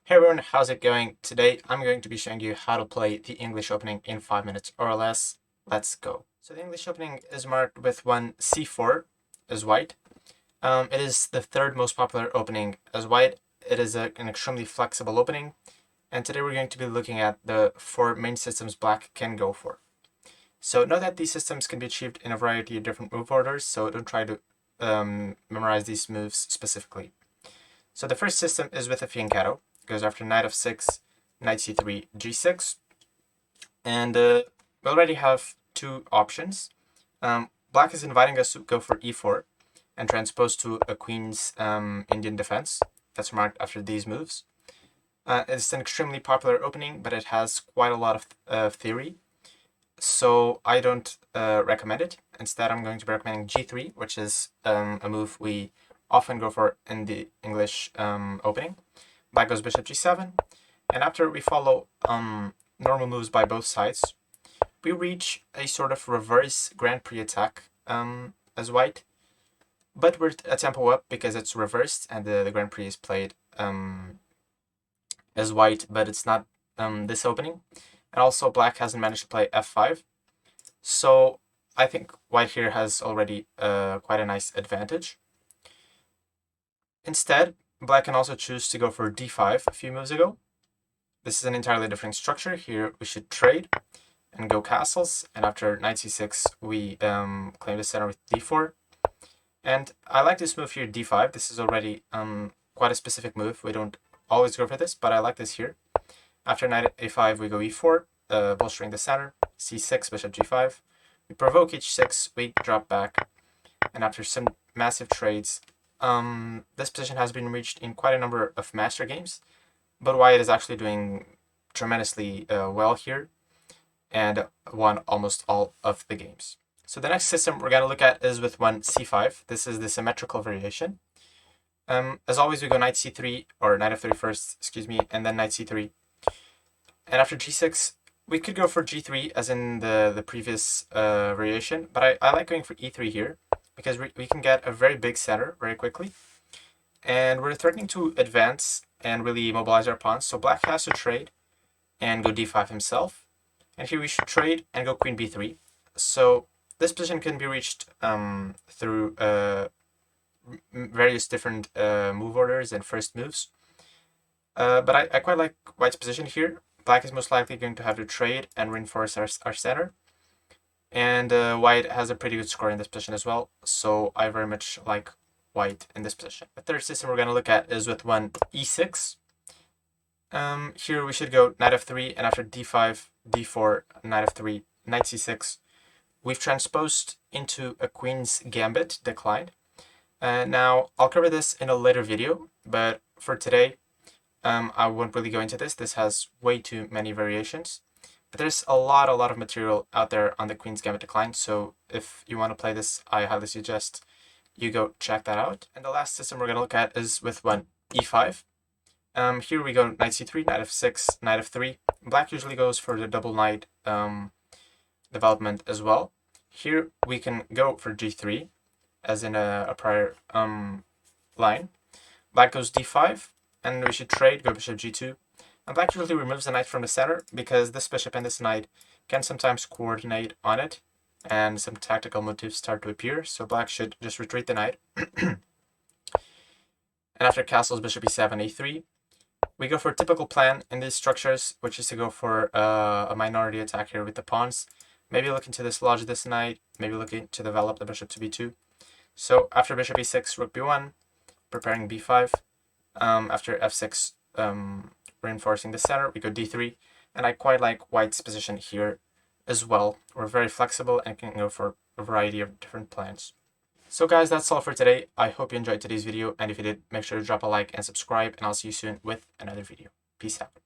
Hey everyone, how's it going? Today I'm going to be showing you how to play the English opening in 5 minutes or less. Let's go. So the English opening is marked with one c4 as white. It is the third most popular opening as white. It is an extremely flexible opening. And today we're going to be looking at the 4 main systems black can go for. So note that these systems can be achieved in a variety of different move orders, so don't try to memorize these moves specifically. So the first system is with a fianchetto. Goes after knight f6, knight c3, g6. And we already have two options. Black is inviting us to go for e4 and transpose to a queen's Indian defense. That's marked after these moves. It's an extremely popular opening, but it has quite a lot of theory. So I don't recommend it. Instead, I'm going to be recommending g3, which is a move we often go for in the English opening. Black goes bishop g7, and after we follow normal moves by both sides, we reach a sort of reverse Grand Prix attack as white, but we're a tempo up because it's reversed and the Grand Prix is played as white, but it's not this opening. And also black hasn't managed to play f5, so I think white here has already quite a nice advantage. Instead, black can also choose to go for d5 a few moves ago. This is an entirely different structure. Here we should trade and go castles, and after knight c6 we claim the center with d4. And I like this move here, d5. This is already quite a specific move. We don't always go for this, but I like this here. After knight a5 we go e4, bolstering the center, c6, bishop g5. We provoke h6, we drop back, and after some massive trades, this position has been reached in quite a number of master games, but white is actually doing tremendously well here and won almost all of the games. So the next system we're going to look at is with one c5. This is the symmetrical variation. As always, we go knight c3, or knight f3 first, excuse me, and then knight c3. And after g6, we could go for g3 as in the previous variation, but I like going for e3 here because we can get a very big center very quickly. And we're threatening to advance and really mobilize our pawns, so black has to trade and go d5 himself. And here we should trade and go queen b3. So this position can be reached through various different move orders and first moves. But I quite like white's position here. Black is most likely going to have to trade and reinforce our center. And white has a pretty good score in this position as well, so I very much like white in this position. The third system we're going to look at is with one e6. Here we should go knight f3, and after d5, d4, knight f3, knight c6, we've transposed into a queen's gambit decline. Now, I'll cover this in a later video, but for today, I won't really go into this. This has way too many variations. But there's a lot of material out there on the queen's gambit decline, so if you want to play this, I highly suggest you go check that out. And the last system we're going to look at is with one e5. Here we go knight c3, knight f6, knight f3. Black usually goes for the double knight development as well. Here we can go for g3, as in a prior line. Black goes d5, and we should trade, go bishop g2. And black usually removes the knight from the center because this bishop and this knight can sometimes coordinate on it, and some tactical motifs start to appear, so black should just retreat the knight. And after castles, bishop e7, a3, we go for a typical plan in these structures, which is to go for a minority attack here with the pawns. Maybe looking to dislodge this knight, maybe looking to develop the bishop to b2. So after bishop e6, rook b1, preparing b5. After f6, reinforcing the center, we go d3, and I quite like white's position here as well. We're very flexible and can go for a variety of different plans. So guys, that's all for today. I hope you enjoyed today's video, and if you did, make sure to drop a like and subscribe, and I'll see you soon with another video. Peace out.